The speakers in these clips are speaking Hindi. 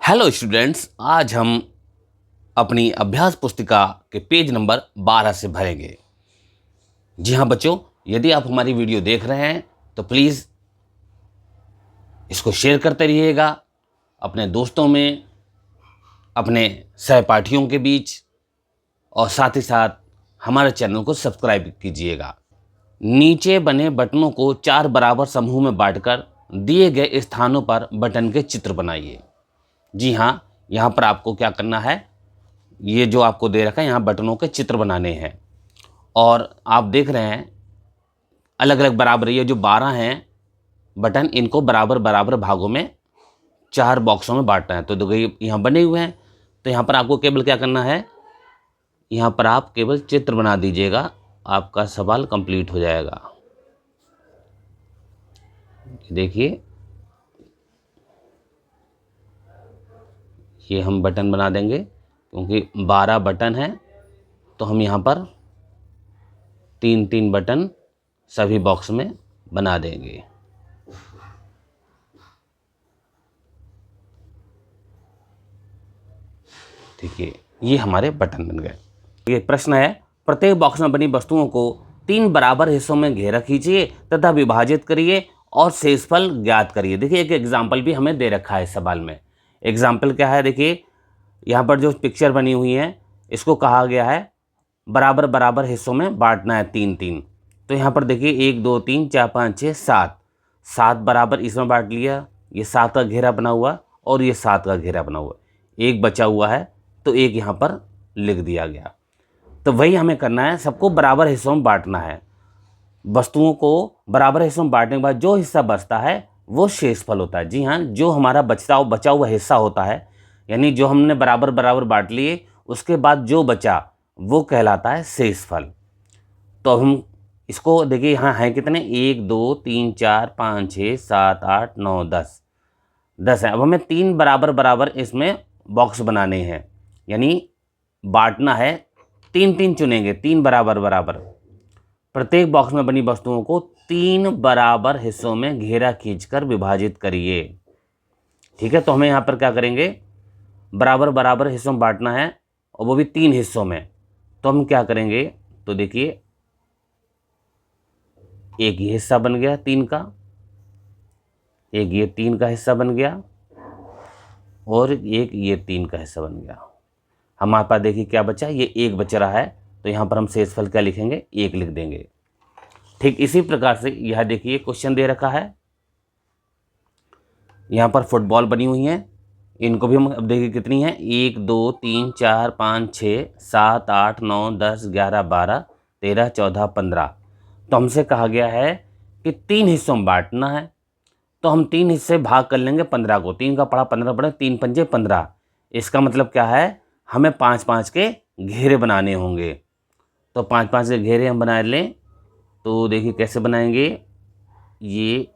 हेलो स्टूडेंट्स, आज हम अपनी अभ्यास पुस्तिका के पेज नंबर 12 से भरेंगे। जी हाँ बच्चों, यदि आप हमारी वीडियो देख रहे हैं तो प्लीज़ इसको शेयर करते रहिएगा अपने दोस्तों में, अपने सहपाठियों के बीच, और साथ ही साथ हमारे चैनल को सब्सक्राइब कीजिएगा। नीचे बने बटनों को 4 बराबर समूह में बांटकर दिए गए स्थानों पर बटन के चित्र बनाइए। जी हाँ, यहाँ पर आपको क्या करना है, ये जो आपको दे रखा है यहाँ बटनों के चित्र बनाने हैं। और आप देख रहे हैं अलग अलग बराबर, ये जो 12 हैं बटन, इनको बराबर बराबर भागों में 4 बॉक्सों में बांटना है। तो देखिए यहाँ बने हुए हैं, तो यहाँ पर आपको केवल क्या करना है, यहाँ पर आप केवल चित्र बना दीजिएगा, आपका सवाल कंप्लीट हो जाएगा। देखिए ये हम बटन बना देंगे, क्योंकि 12 बटन हैं तो हम यहाँ पर 3-3 बटन सभी बॉक्स में बना देंगे। ठीक है, ये हमारे बटन बन गए। ये प्रश्न है, प्रत्येक बॉक्स में बनी वस्तुओं को 3 बराबर हिस्सों में घेरा खींचिए तथा विभाजित करिए और शेषफल ज्ञात करिए। देखिए एक एग्जाम्पल भी हमें दे रखा है सवाल में। एग्जाम्पल क्या है, देखिए यहाँ पर जो पिक्चर बनी हुई है इसको कहा गया है बराबर बराबर हिस्सों में बांटना है 3-3। तो यहाँ पर देखिए 1 2 3 4 5 6 7 बराबर इसमें बांट लिया, ये 7 का घेरा बना हुआ और ये 7 का घेरा बना हुआ, एक बचा हुआ है तो एक यहाँ पर लिख दिया गया। तो वही हमें करना है, सबको बराबर हिस्सों में बांटना है। वस्तुओं को बराबर हिस्सों में बांटने के बाद जो हिस्सा बचता है वो शेषफल होता है। जी हाँ, जो हमारा बचा हुआ हिस्सा होता है, यानी जो हमने बराबर बराबर बांट लिए उसके बाद जो बचा वो कहलाता है शेषफल। तो अब हम इसको देखिए, यहाँ हैं कितने, 1 2 3 4 5 6 7 8 9 10 है। अब हमें 3 बराबर बराबर इसमें बॉक्स बनाने हैं, यानी बांटना है, 3-3 चुनेंगे, 3 बराबर बराबर। प्रत्येक बॉक्स में बनी वस्तुओं को 3 बराबर हिस्सों में घेरा खींचकर विभाजित करिए। ठीक है, तो हमें यहाँ पर क्या करेंगे, बराबर बराबर हिस्सों में बांटना है और वो भी 3 हिस्सों में। तो हम क्या करेंगे, तो देखिए एक ये हिस्सा बन गया 3 का, एक ये 3 का हिस्सा बन गया और एक ये 3 का हिस्सा बन गया। हमारे पास देखिए क्या बचा, ये 1 बच रहा है, तो यहाँ पर हम शेषफल क्या लिखेंगे, 1 लिख देंगे। ठीक इसी प्रकार से यह देखिए क्वेश्चन दे रखा है, यहाँ पर फुटबॉल बनी हुई है, इनको भी हम अब देखिए कितनी है, 1 2 3 4 5 6 7 8 9 10 11 12 13 14 15। तो हमसे कहा गया है कि 3 हिस्सों में बांटना है, तो हम 3 हिस्से भाग कर लेंगे 15 को, 3 का पड़ा 15 पड़े, 3 पंजे 15। इसका मतलब क्या है, हमें 5-5 के घेरे बनाने होंगे। तो 5-5 के घेरे हम बना लें, तो देखिए कैसे बनाएंगे, ये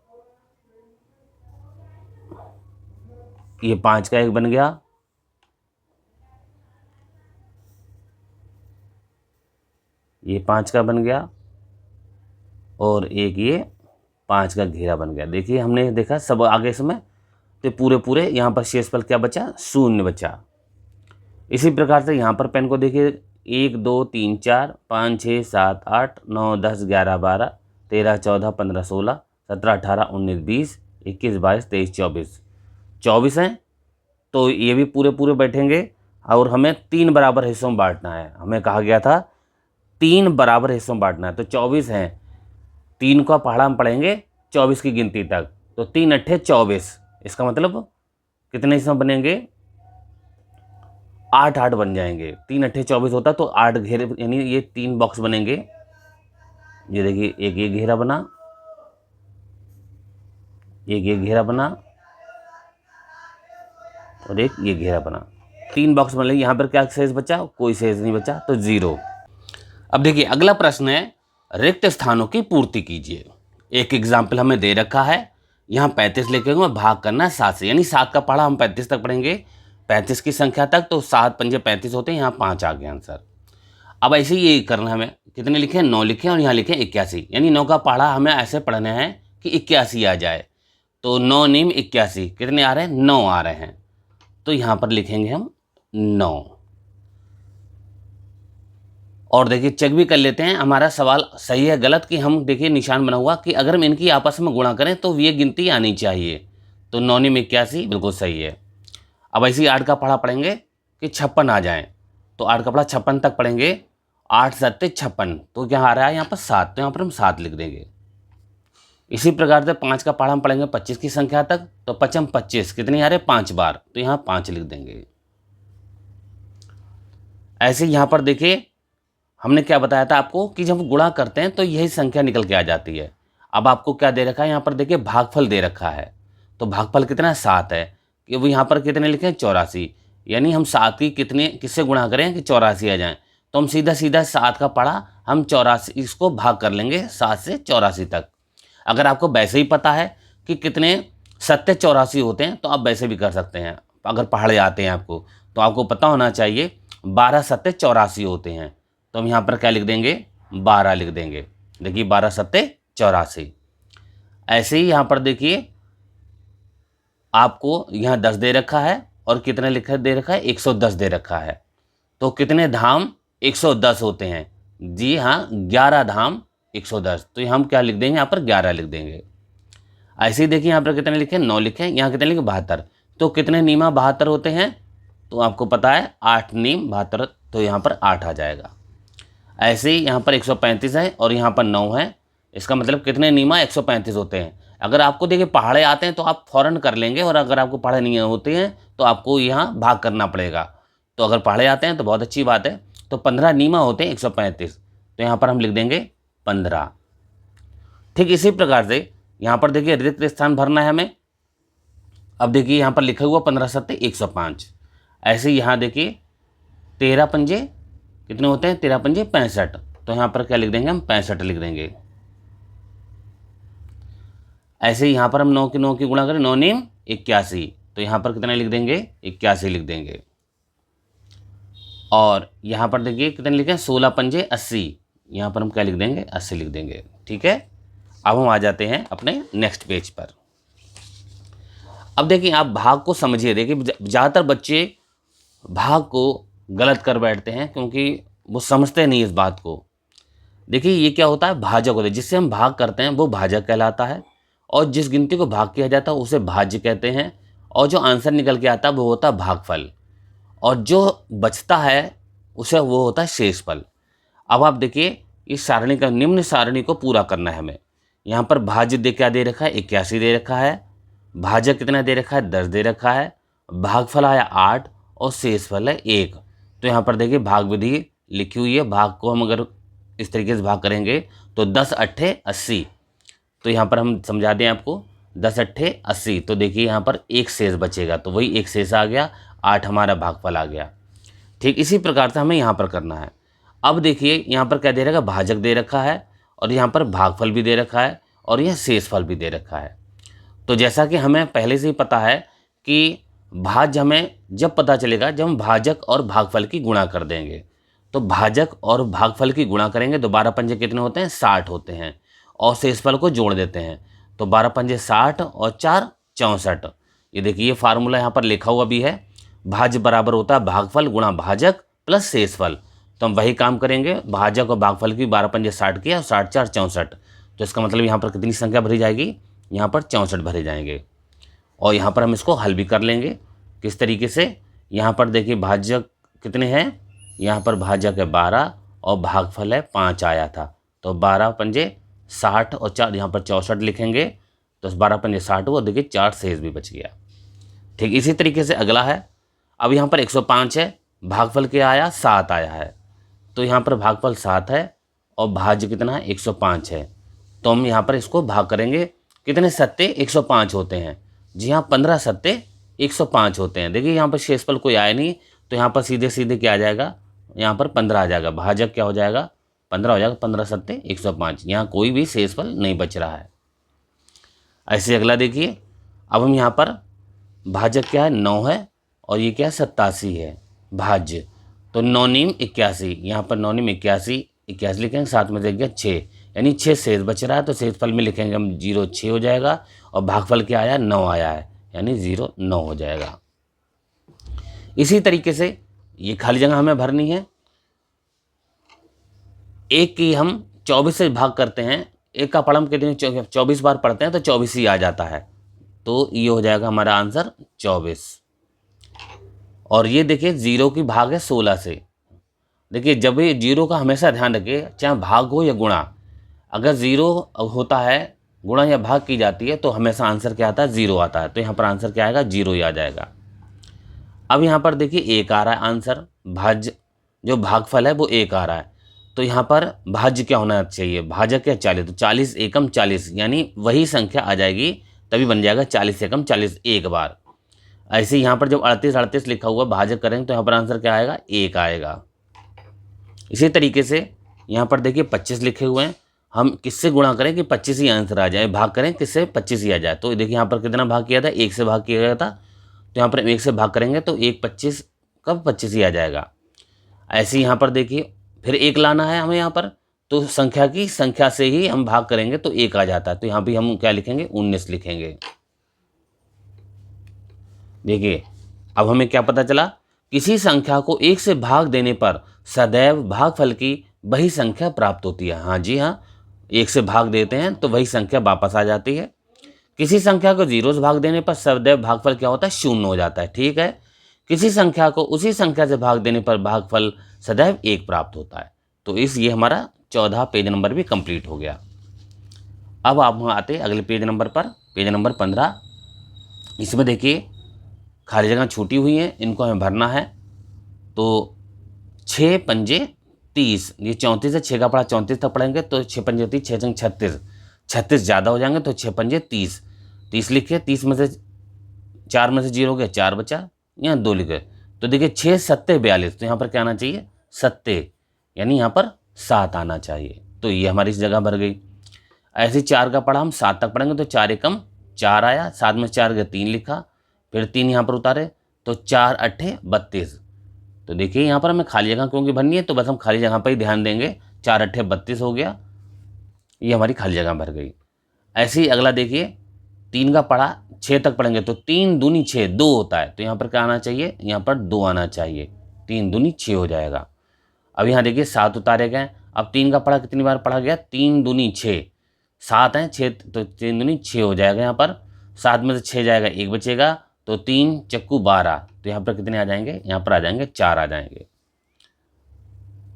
5 का एक बन गया, ये 5 का बन गया और एक ये 5 का घेरा बन गया। देखिए हमने देखा सब आगे समय, तो पूरे पूरे यहाँ पर शेषफल क्या बचा, 0 बचा। इसी प्रकार से यहाँ पर पेन को देखिए, 1 2 3 4 5 6 7 8 9 10 11 12 13 14 15 16 17 18 19 20 21 22 23 24 हैं, तो ये भी पूरे पूरे बैठेंगे। और हमें 3 बराबर हिस्सों में बांटना है, हमें कहा गया था 3 बराबर हिस्सों में बांटना है, तो 24 हैं, 3 का पहाड़ा हम पढ़ेंगे 24 की गिनती तक, तो 3 अट्ठे 24। इसका मतलब कितने हिस्सों बनेंगे, 8 बन जाएंगे, 3 अट्ठे 24 होता तो 8 घेरे, यानी ये 3 बॉक्स बनेंगे। ये देखिए एक ये घेरा बना, एक ये घेरा बना और एक ये घेरा बना, 3 बॉक्स बन, यहाँ पर क्या शेष बचा, कोई शेष नहीं बचा, तो 0। अब देखिए अगला प्रश्न है, रिक्त स्थानों की पूर्ति कीजिए। एक एग्जाम्पल हमें दे रखा है, यहाँ 35 लिखे हुए, भाग करना है 7 से, यानी 7 का पढ़ा हम 35 तक पढ़ेंगे, 35 की संख्या तक, तो 7 पंजे 35 होते हैं, यहाँ 5 आ गया आंसर। अब ऐसे ही ये करना है, हमें कितने लिखे, 9 लिखे और यहाँ लिखे 81, यानी 9 का पढ़ा हमें ऐसे पढ़ना है कि 81 आ जाए। तो 9 नीम 81, कितने आ रहे हैं, 9 आ रहे हैं। तो यहाँ पर लिखेंगे हम 9। और देखिए चेक भी कर लेते हैं हमारा सवाल सही है गलत, कि हम देखिए निशान बना हुआ कि अगर हम इनकी आपस में गुणा करें तो ये गिनती आनी चाहिए। तो 9 में 81 बिल्कुल सही है। अब ऐसे ही 8 का पढ़ा पढ़ेंगे कि 56 आ जाए, तो 8 का पढ़ा 56 तक पढ़ेंगे। 8 सत्ते 56, तो क्या आ रहा है यहाँ पर 7, तो यहाँ पर हम 7 लिख देंगे। इसी प्रकार से 5 का पढ़ा हम पढ़ेंगे 25 की संख्या तक, तो 5 25 कितनी आ रहे 5 बार, तो यहाँ 5 लिख देंगे। ऐसे यहाँ पर देखिए हमने क्या बताया था आपको कि जब गुणा करते हैं तो यही संख्या निकल के आ जाती है। अब आपको क्या दे रखा है यहाँ पर देखिए भागफल दे रखा है, तो भागफल कितना है 7 है, कि वो यहाँ पर कितने लिखे हैं 84, यानी हम 7 की कितने किससे गुणा करें कि 84 आ जाएं, तो हम सीधा सीधा 7 का पढ़ा हम 84 इसको भाग कर लेंगे 7 से 84 तक। अगर आपको वैसे ही पता है कि कितने सत्ते 84 होते हैं तो आप वैसे भी कर सकते हैं। अगर पहाड़े आते हैं आपको तो आपको पता होना चाहिए 12 सत्ते 84 होते हैं, तो हम यहाँ पर क्या लिख देंगे 12 लिख देंगे। देखिए 12 सत्ते 84। ऐसे ही यहाँ पर देखिए आपको यहाँ 10 दे रखा है और कितने लिखा दे रखा है 110 दे रखा है, तो कितने धाम 110 होते हैं, जी हाँ 11 धाम 110, तो हम क्या लिख देंगे यहाँ पर 11 लिख देंगे। ऐसे ही देखिए यहाँ पर कितने लिखे 9 लिखे, यहाँ कितने लिखे 72, तो कितने नीमा 72 होते हैं, तो आपको पता है 8 नीम 72, तो यहाँ पर 8 आ जाएगा। ऐसे ही यहाँ पर 135 है और यहाँ पर 9 है, इसका मतलब कितने नीमा 135 होते हैं। अगर आपको देखिए पहाड़े आते हैं तो आप फ़ौरन कर लेंगे, और अगर आपको पहाड़े नहीं होते हैं तो आपको यहाँ भाग करना पड़ेगा। तो अगर पहाड़े आते हैं तो बहुत अच्छी बात है, तो 15 नीमा होते हैं 135, तो यहाँ पर हम लिख देंगे 15। ठीक इसी प्रकार से यहाँ पर देखिए रिक्त स्थान भरना है हमें। अब देखिए यहाँ पर लिखा हुआ 15 सत्ते 105। ऐसे यहाँ देखिए 13 पंजे कितने होते हैं 13 पंजे 65, तो यहाँ पर क्या लिख देंगे हम 65 लिख देंगे। ऐसे ही यहाँ पर हम 9 की 9 की गुणा करें 9 नीम 81, तो यहाँ पर कितने लिख देंगे 81 लिख देंगे। और यहाँ पर देखिए कितने लिखे 16 पंजे 80, यहाँ पर हम क्या लिख देंगे 80 लिख देंगे। ठीक है, अब हम आ जाते हैं अपने नेक्स्ट पेज पर। अब देखिए आप भाग को समझिए। देखिए ज़्यादातर बच्चे भाग को गलत कर बैठते हैं क्योंकि वो समझते नहीं इस बात को। देखिए ये क्या होता है भाजक होता है, जिससे हम भाग करते हैं वो भाजक कहलाता है, और जिस गिनती को भाग किया जाता है उसे भाज्य कहते हैं, और जो आंसर निकल के आता है वो होता है भागफल, और जो बचता है उसे वो होता है शेषफल। अब आप देखिए इस सारणी का निम्न सारणी को पूरा करना है हमें। यहाँ पर भाज्य क्या दे रखा है 81 दे रखा है, भाजक कितना दे रखा है 10 दे रखा है, भागफल आया 8 और शेषफल है 1। तो यहाँ पर देखिए भाग विधि लिखी हुई है, भाग को हम अगर इस तरीके से भाग करेंगे तो 10 अट्ठे 80, तो यहाँ पर हम समझा दें आपको 10 अट्ठे 80, तो देखिए यहाँ पर एक शेष बचेगा, तो वही एक शेष आ गया, 8 हमारा भागफल आ गया। ठीक इसी प्रकार से हमें यहाँ पर करना है। अब देखिए यहाँ पर क्या दे रखा है भाजक दे रखा है, और यहाँ पर भागफल भी दे रखा है, और यह शेषफल भी दे रखा है। तो जैसा कि हमें पहले से ही पता है कि भाज्य हमें जब पता चलेगा जब हम भाजक और भागफल की गुणा कर देंगे। तो भाजक और भागफल की गुणा करेंगे तो 12 पंजे कितने होते हैं 60 होते हैं, और शेषफल को जोड़ देते हैं, तो 12 पंजे 60 और 4 64। ये देखिए ये फार्मूला यहाँ पर लिखा हुआ भी है, भाज्य बराबर होता है भागफल गुणा भाजक प्लस शेषफल। तो हम वही काम करेंगे, भाजक और भागफल की 12 पंजे 60 किया और 60 4 64, तो इसका मतलब यहाँ पर कितनी संख्या भरी जाएगी, यहाँ पर 64 भरे जाएंगे। और यहाँ पर हम इसको हल भी कर लेंगे किस तरीके से। यहाँ पर देखिए भाजक कितने हैं, यहाँ पर भाजक है 12 और भागफल है 5 आया था, तो 12 पंजे 60 और 4 यहाँ पर 64 लिखेंगे, तो 12 पंजे 60 वो देखिए 4 शेष भी बच गया। ठीक इसी तरीके से अगला है। अब यहाँ पर 105 है, भागफल क्या आया 7 आया है, तो यहाँ पर भागफल 7 है और भाज्य कितना है 105 है, तो हम यहाँ पर इसको भाग करेंगे। कितने सत्ते 105 होते हैं, जी हाँ 15 सत्ते 105 होते हैं। देखिए यहाँ पर शेषफल कोई आया नहीं, तो यहाँ पर सीधे सीधे क्या आ जाएगा, यहाँ पर 15 आ जाएगा, भाजक क्या हो जाएगा 15 हो जाएगा, 15 सत्ते 105, यहाँ कोई भी शेषफल नहीं बच रहा है। ऐसे अगला देखिए, अब हम यहाँ पर भाजक क्या है 9 है और ये क्या है 87 है भाज्य, तो 9 नीम 81, यहाँ पर 9 नीम 81 81 लिखेंगे, साथ में देख गया 6, यानी 6 शेष बच रहा है, तो शेषफल में लिखेंगे हम 0 6 हो जाएगा, और भागफल क्या आया 9 आया है, यानी 0 9 हो जाएगा। इसी तरीके से ये खाली जगह हमें भरनी है। एक की हम 24 से भाग करते हैं, एक का पढ़ हम कितने 24 बार पढ़ते हैं तो 24 ही आ जाता है, तो ये हो जाएगा हमारा आंसर 24। और ये देखिए जीरो की भाग है 16 से। देखिए जब ये जीरो का हमेशा ध्यान रखिए, चाहे भाग हो या गुणा, अगर जीरो होता है, गुणा या भाग की जाती है, तो हमेशा आंसर क्या आता है, जीरो आता है। तो यहाँ पर आंसर क्या आएगा, जीरो ही आ जाएगा। अब यहाँ पर देखिए एक आ रहा है आंसर, भाज्य जो भागफल है वो एक आ रहा है, तो यहाँ पर भाज्य क्या होना चाहिए, भाजक या 40, तो 40 एकम 40 यानी वही संख्या आ जाएगी, तभी बन जाएगा 40 एकम 40 एक बार। ऐसे यहाँ पर जब 38 38 लिखा हुआ भाजक करेंगे तो यहाँ पर आंसर क्या आएगा, एक आएगा। इसी तरीके से यहाँ पर देखिए 25 लिखे हुए हैं, हम किससे गुणा करें कि 25 ही आंसर आ जाए, भाग करें किससे 25 ही आ जाए। तो देखिए यहाँ पर कितना भाग किया था, एक से भाग किया गया था, तो यहाँ पर एक से भाग करेंगे तो एक 25 कब 25 ही आ जाएगा। ऐसे यहाँ पर देखिए फिर एक लाना है हमें यहाँ पर, तो संख्या की संख्या से ही हम भाग करेंगे तो एक आ जाता है, तो यहाँ भी हम क्या लिखेंगे, 19 लिखेंगे। देखिए अब हमें क्या पता चला, किसी संख्या को एक से भाग देने पर सदैव भागफल की वही संख्या प्राप्त होती है। हाँ जी हाँ, एक से भाग देते हैं तो वही संख्या वापस आ जाती है। किसी संख्या को जीरो से भाग देने पर सदैव भागफल क्या होता है, शून्य हो जाता है। ठीक है, किसी संख्या को उसी संख्या से भाग देने पर भागफल सदैव एक प्राप्त होता है। तो इस ये हमारा 14 पेज नंबर भी कंप्लीट हो गया। अब आप वहाँ आते अगले पेज नंबर पर, पेज नंबर 15। इसमें देखिए खाली जगह छूटी हुई हैं, इनको हमें भरना है। तो 6 पंजे 30, ये 34 है, 6 का पढ़ा 34 तक पढ़ेंगे तो 6 पंजे 30, 6 जंग 36, 36 ज़्यादा हो जाएंगे तो 6 पंजे 30, 30 लिखे, 30 में से 4 में से 0 हो गया, 4 बचा, यहाँ 2 लिखे। तो देखिए 6 सत्ते 42, तो यहाँ पर क्या आना चाहिए, सत्ते, यानी यहाँ पर 7 आना चाहिए। तो ये हमारी इस जगह भर गई। ऐसे 4 का पढ़ा हम 7 तक पढ़ेंगे तो 4 एकम 4 आया, 7 में से 4 गया 3 लिखा, फिर 3 यहाँ पर उतारे तो 4 अट्ठे 32। तो देखिए यहाँ पर हमें खाली जगह क्योंकि भरनी है, तो बस हम खाली जगह पर ही ध्यान देंगे, 4 अट्ठे 32 हो गया, ये हमारी खाली जगह भर गई। ऐसे ही अगला देखिए 3 का पढ़ा 6 तक पढ़ेंगे तो 3 दूनी 6, 2 होता है, तो यहाँ पर क्या आना चाहिए, यहाँ पर 2 आना चाहिए, 3 दूनी 6 हो जाएगा। अब यहाँ देखिए 7 उतारे गए, अब 3 का पढ़ा कितनी बार पढ़ा गया, 3 दूनी 6, 7 है 6, तो 3 दूनी 6 हो जाएगा। यहाँ पर 7 में से 6 जाएगा, 1 बचेगा, तो 3 चक्कू 12, तो यहाँ पर कितने आ जाएंगे, यहाँ पर आ जाएंगे 4 आ जाएंगे।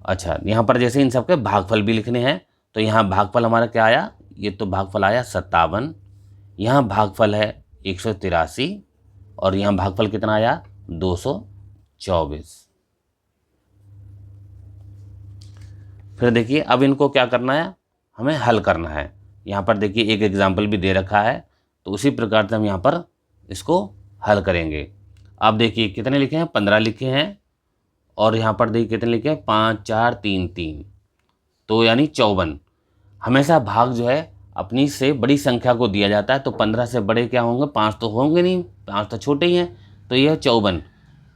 अच्छा, यहाँ पर जैसे इन सबके भागफल भी लिखने हैं, तो यहाँ भागफल हमारा क्या आया, ये तो भागफल आया 57, यहाँ भागफल है 183, और यहाँ भागफल कितना आया 224। फिर देखिए अब इनको क्या करना है, हमें हल करना है। यहाँ पर देखिए एक एग्जाम्पल भी दे रखा है, तो उसी प्रकार से हम यहाँ पर इसको हल करेंगे। आप देखिए कितने लिखे हैं, 15 लिखे हैं, और यहाँ पर देखिए कितने लिखे हैं, 5 4 3 3, तो यानी 54। हमेशा भाग जो है अपनी से बड़ी संख्या को दिया जाता है, तो 15 से बड़े क्या होंगे, 5 तो होंगे नहीं, 5 तो छोटे ही हैं, तो ये है 54,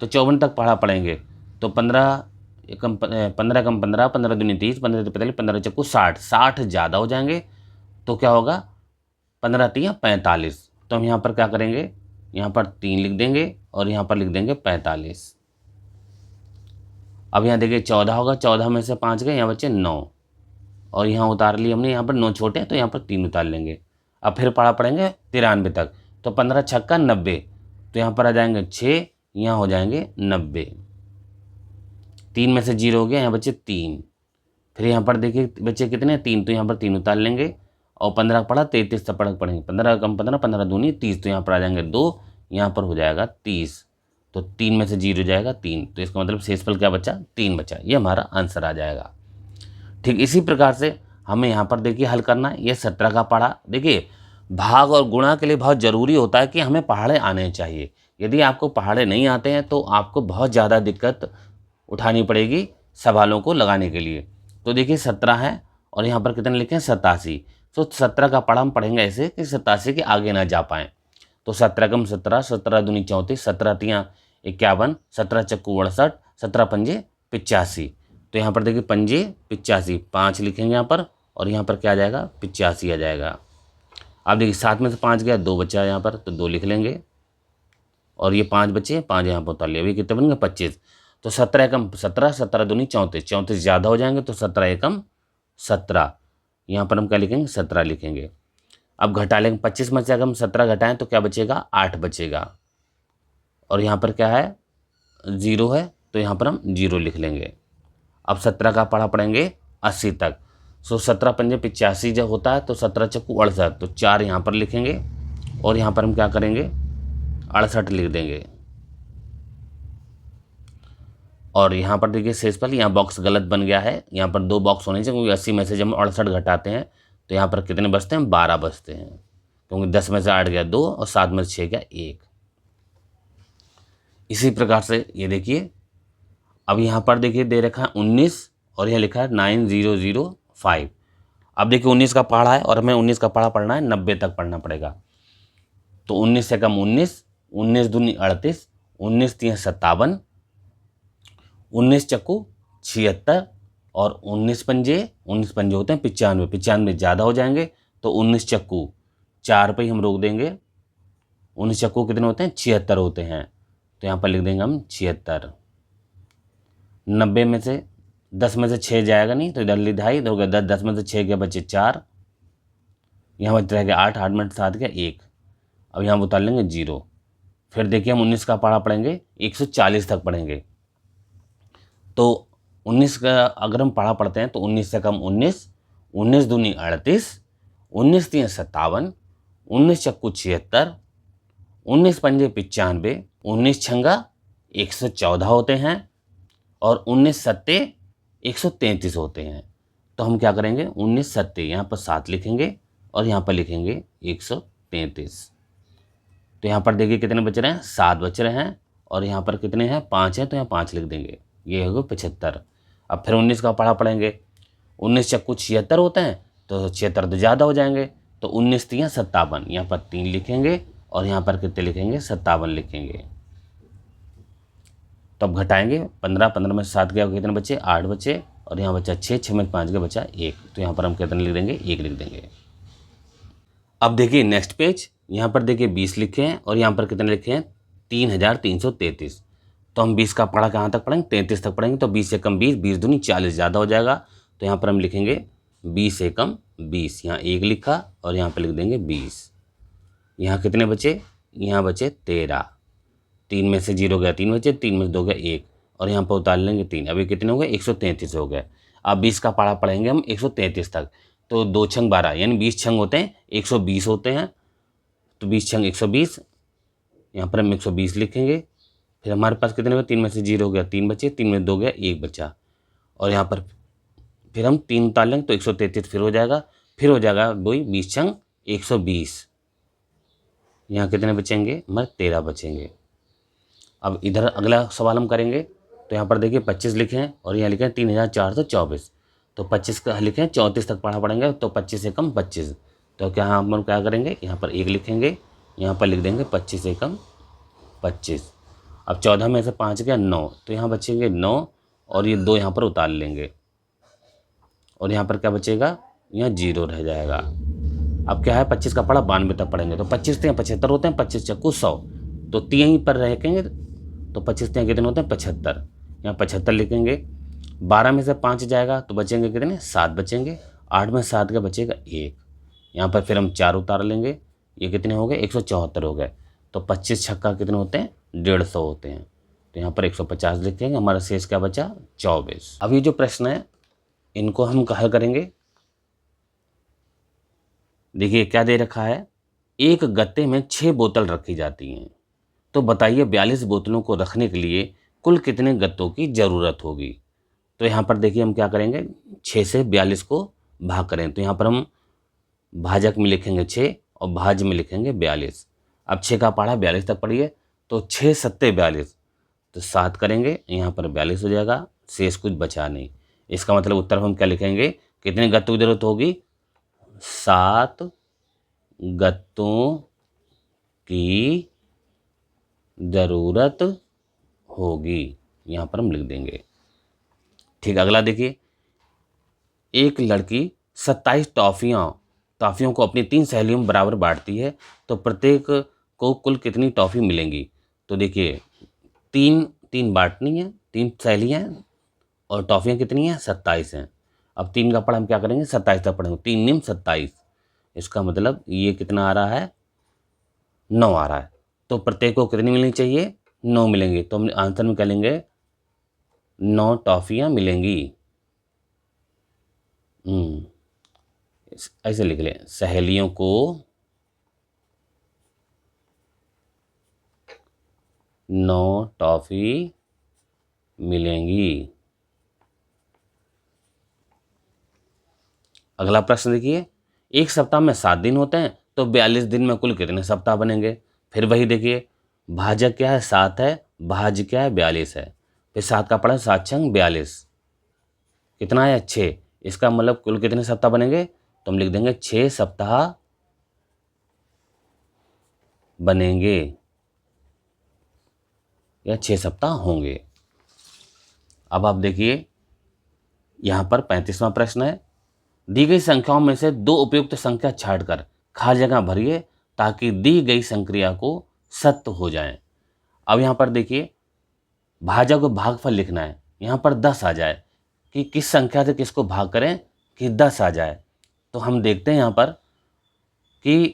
तो 54 तक पढ़ेंगे। तो 15 कम 15 कम 15, 15 दूनी 30, 15 45, 15 चक्कू 60, 60 ज़्यादा हो जाएंगे, तो क्या होगा 15 तियाँ 45, तो हम यहाँ पर क्या करेंगे, यहाँ पर 3 लिख देंगे और यहाँ पर लिख देंगे 45। अब यहाँ देखिए 14 होगा, 14 में से 5 गए, यहाँ बच्चे 9, और यहाँ उतार लिए हमने, यहाँ पर 9 छोटे हैं तो यहाँ पर 3 उतार लेंगे। अब फिर पढ़ेंगे 93 तक, तो 15 छक्का 90, तो यहाँ पर आ जाएंगे 6, यहाँ हो जाएंगे 90, 3 में से 0 हो गया, यहाँ बच्चे 3, फिर यहाँ पर देखिए बच्चे कितने 3, तो यहाँ पर 3 उतार लेंगे, और 15 पढ़ा 33 तक पढ़ेंगे, 15 कम 15, 15 दूनी 30, तो यहाँ पर आ जाएंगे 2, यहाँ पर हो जाएगा 30, तो 3 में से 0 जाएगा 3, तो इसका मतलब शेषफल क्या बचा, 3 बचा, ये हमारा आंसर आ जाएगा। ठीक इसी प्रकार से हमें यहाँ पर देखिए हल करना है। ये 17 का पढ़ा, देखिए भाग और गुणा के लिए बहुत ज़रूरी होता है कि हमें पहाड़े आने चाहिए। यदि आपको पहाड़े नहीं आते हैं तो आपको बहुत ज़्यादा दिक्कत उठानी पड़ेगी सवालों को लगाने के लिए। तो देखिए 17 है, और यहाँ पर कितने लिखे हैं 87, तो 17 का पढ़ा हम पढ़ेंगे ऐसे कि 87 के आगे ना जा पाएँ। तो 17 कम 17, 17 दूनी 34, 17 तियाँ 51, 17 चक्कू 68, 17 पंजे 85, तो यहाँ पर देखिए पंजे 85, 5 लिखेंगे यहाँ पर, और यहाँ पर क्या आ जाएगा 85 आ जाएगा। अब देखिए 7 में से 5 गया, 2 बचा यहाँ पर, तो 2 लिख लेंगे, और ये 5 बचे, 5 यहाँ पर उतार लिया, अभी कितने बन गए 25। तो 17 एकम 17, 17 दूनी 34, 34 ज़्यादा हो जाएंगे तो 17 एकम 17, यहाँ पर हम क्या लिखेंगे 17 लिखेंगे। अब घटा लेंगे 25 में से अगर हम 17 घटाएं तो क्या बचेगा 8 बचेगा, और यहाँ पर क्या है 0 है तो यहाँ पर हम 0 लिख लेंगे। अब 17 का पढ़ा पढ़ेंगे 80 तक। सो 17 पंजे 85 जब होता है तो 17 चक्कू 68, तो 4 यहाँ पर लिखेंगे और यहाँ पर हम क्या करेंगे 68 लिख देंगे। और यहाँ पर देखिए शेषफल, यहाँ बॉक्स गलत बन गया है, यहाँ पर 2 बॉक्स होने चाहिए क्योंकि 80 में से जब हम 68 घटाते हैं तो यहाँ पर कितने बचते हैं 12 बचते हैं, क्योंकि 10 में से 8 गया 2 और 7 में से 6 गया 1। इसी प्रकार से ये देखिए अब यहाँ पर देखिए दे रखा है 19 और यहाँ लिखा है 9005। अब देखिए 19 का पढ़ा है और हमें 19 का पढ़ा पढ़ना है 90 तक पढ़ना पड़ेगा। तो 19 से कम 19, 19 दूनी 38, 19 तीन 57, 19 चक्कू 76 और 19 पंजे होते हैं 95, 95 ज़्यादा हो जाएंगे तो 19 चक्कू 4 पे ही हम रोक देंगे। 19 चक्कू कितने होते हैं 76 होते हैं, तो यहाँ पर लिख देंगे हम 76। 90 में से 10 में से 6 जाएगा नहीं तो इधर ढाई हो गया 10, 10 में से 6 गया बचे 4, यहाँ बच रह गया 8, 8 में 7 गया 1। अब यहाँ उतार लेंगे 0। फिर देखिए हम 19 का पढ़ा पढ़ेंगे 140 तक पढ़ेंगे। तो 19 का अगर हम पढ़ा पढ़ते हैं तो 19 से कम 19, 19 दूनी 38, 19 तीन 57, 19 चक्कू 76, 19 पंजे 95, 19 छंगा 114 होते हैं और 19 सत्ते 133 होते हैं। तो हम क्या करेंगे 19 सत्ते यहाँ पर 7 लिखेंगे और यहाँ पर लिखेंगे 133। तो यहाँ पर देखिए कितने बच रहे हैं 7 बच रहे हैं और यहाँ पर कितने हैं 5 हैं, तो यहाँ 5 लिख देंगे, ये होगा 75। अब फिर 19 का पढ़ा पढ़ेंगे, 19 चक्कू 76 होते हैं तो 76 तो ज़्यादा हो जाएंगे, तो 19 तीन 57, यहाँ पर 3 लिखेंगे और यहाँ पर कितने लिखेंगे 57 लिखेंगे। तो अब घटाएंगे 15, 15 में 7 गया कितने बचे 8 बचे और यहाँ बचा 6, 6 में 5 गया बचा 1, तो यहाँ पर हम कितने लिख देंगे 1 लिख देंगे। अब देखिए नेक्स्ट पेज, यहाँ पर देखिए 20 लिखे हैं और यहाँ पर कितने लिखे हैं 3333। तो हम 20 का पढ़ा कहाँ तक पढ़ेंगे 33 तक पढ़ेंगे, तो 20 से कम 20, 20 दूनी 40 ज़्यादा हो जाएगा, तो यहाँ पर हम लिखेंगे 20 से कम 20, यहाँ 1 लिखा और यहाँ पर लिख देंगे 20। यहाँ कितने बचे, यहाँ बचे 13, 3 में से 0 गया 3 बचे, 3 में से 2 गया 1 और यहाँ पर उतार लेंगे 3, अभी कितने हो गए 133 हो गए। अब 20 का पढ़ा पढ़ेंगे हम 133 तक, तो 2 छंग 12 यानी 20 छंग होते हैं 120 होते हैं, तो 20 छंग 120, यहाँ पर हम 120 लिखेंगे। फिर हमारे पास कितने हुए 3 में से 0 गया 3 बचे, 3 में 2 गया 1 बचा और यहाँ पर फिर हम 3 उतार लेंगे तो 133 फिर हो जाएगा, फिर हो जाएगा वही 20 छंग 120, यहाँ कितने बचेंगे हमारे 13 बचेंगे। अब इधर अगला सवाल हम करेंगे, तो यहाँ पर देखिए 25 लिखे हैं और यहाँ लिखे हैं 3424, तो 25 का लिखे हैं 34 तक पढ़ा पढ़ेंगे, तो 25 से कम 25, तो क्या हम क्या करेंगे यहाँ पर 1 लिखेंगे, यहाँ पर लिख देंगे 25 से कम 25। अब 14 में से 5 गया 9, तो यहाँ बचेंगे 9 और ये 2 यहाँ पर उतार लेंगे और यहाँ पर क्या बचेगा, यहाँ 0 रह जाएगा। अब क्या है 25 का पढ़ा 92 तक पढ़ेंगे, तो 25 से 75 होते हैं, 25 चक्कू 100, तो 3 यहीं पर रहेंगे, तो 25 से कितने होते हैं 75, यहाँ 75 लिखेंगे। 12 में से 5 जाएगा तो बचेंगे कितने 7 बचेंगे, 8 में 7 का बचेगा 1, यहाँ पर फिर हम 4 उतार लेंगे, ये कितने हो गए 174 हो गए, तो 25 छक्का कितने होते हैं 150 होते हैं, तो यहाँ पर 150 लिखेंगे, हमारा शेष क्या बचा 24। अब ये जो प्रश्न है इनको हम हल करेंगे। देखिए क्या दे रखा है, एक गत्ते में 6 बोतल रखी जाती हैं, तो बताइए 42 बोतलों को रखने के लिए कुल कितने गत्तों की ज़रूरत होगी। तो यहाँ पर देखिए हम क्या करेंगे 6 से 42 को भाग करें, तो यहाँ पर हम भाजक में लिखेंगे 6 और भाज्य में लिखेंगे 42। अब 6 का पढ़ा 42 तक पढ़िए, तो 6 सत्ते 42, तो 7 करेंगे यहाँ पर 42 हो जाएगा, शेष कुछ बचा नहीं। इसका मतलब उत्तर हम क्या लिखेंगे, कितने गत्तों की जरूरत होगी 7 गत्तों की ज़रूरत होगी, यहाँ पर हम लिख देंगे। ठीक, अगला देखिए, एक लड़की 27 टॉफ़ियों को अपनी 3 सहेलियों में बराबर बांटती है, तो प्रत्येक को कुल कितनी टॉफ़ी मिलेंगी। तो देखिए तीन तीन बांटनी है, 3 सहेलियाँ हैं और टॉफ़ियाँ कितनी हैं 27 हैं। अब 3 का पढ़ हम क्या करेंगे 27 तक पढ़ेंगे, 3 निम 27। इसका मतलब ये कितना आ रहा है 9 आ रहा है। तो प्रत्येक को कितनी मिलनी चाहिए 9 मिलेंगी। तो हम आंसर में क्या लेंगे 9 टॉफ़ियाँ मिलेंगी। ऐसे लिख लें, सहेलियों को 9 टॉफ़ी मिलेंगी। अगला प्रश्न देखिए, एक सप्ताह में 7 दिन होते हैं तो 42 दिन में कुल कितने सप्ताह बनेंगे। फिर वही देखिए, भाजक क्या है 7 है, भाज्य क्या है 42 है। फिर 7 का पढ़ा 7 छंग 42, कितना है 6। इसका मतलब कुल कितने सप्ताह बनेंगे, तो हम लिख देंगे 6 सप्ताह बनेंगे या 6 सप्ताह होंगे। अब आप देखिए यहाँ पर 35वां प्रश्न है, दी गई संख्याओं में से 2 उपयुक्त संख्या छांटकर खाली जगह भरिए ताकि दी गई संक्रिया को सत्य हो जाए। अब यहाँ पर देखिए भाजक को भागफल लिखना है, यहाँ पर 10 आ जाए कि किस संख्या से किसको भाग करें कि 10 आ जाए। तो हम देखते हैं यहाँ पर कि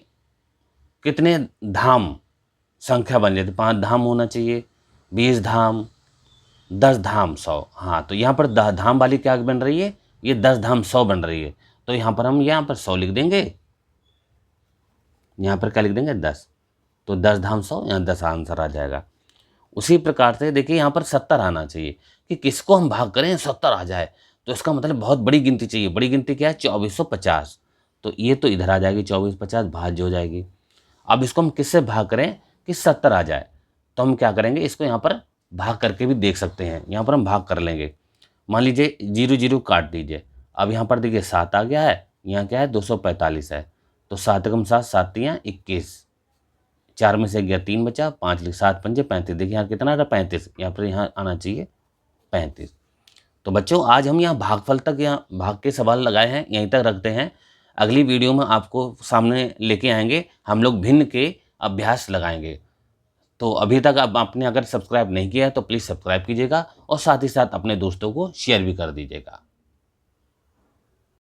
कितने धाम संख्या बन जाती, 5 धाम होना चाहिए, 20 धाम, 10 धाम 100। हाँ, तो यहाँ पर धाम वाली क्या बन रही है, ये 10 धाम 100 बन रही है। तो यहाँ पर हम यहाँ पर 100 लिख देंगे, यहाँ पर क्या लिख देंगे 10। तो 10 धाम 100, यहाँ 10 आंसर आ जाएगा। उसी प्रकार से देखिए यहाँ पर 70 आना चाहिए कि किसको हम भाग करें 70 आ जाए। तो इसका मतलब बहुत बड़ी गिनती चाहिए। बड़ी गिनती क्या है 2450। तो ये तो इधर आ जाएगी 2450 भाज्य हो जाएगी। अब इसको हम किससे भाग करें कि 70 आ जाए। तो हम क्या करेंगे, इसको यहाँ पर भाग करके भी देख सकते हैं। यहाँ पर हम भाग कर लेंगे, मान लीजिए 0 0 काट दीजिए। अब यहाँ पर देखिए 7 आ गया है, यहाँ क्या है 245 है। तो 7 कम 7, 7 तियाँ 21, 4 में से गया 3 बचा, 5 लिख 7 पंजे 35। देखिए यहाँ कितना आ रहा 35, यहाँ पर यहाँ आना चाहिए 35। तो बच्चों आज हम यहाँ भागफल तक, यहाँ भाग के सवाल लगाए हैं, यहीं तक रखते हैं। अगली वीडियो में आपको सामने लेके आएंगे, हम लोग भिन्न के अभ्यास लगाएंगे। तो अभी तक आप आपने अगर सब्सक्राइब नहीं किया है तो प्लीज़ सब्सक्राइब कीजिएगा और साथ ही साथ अपने दोस्तों को शेयर भी कर दीजिएगा।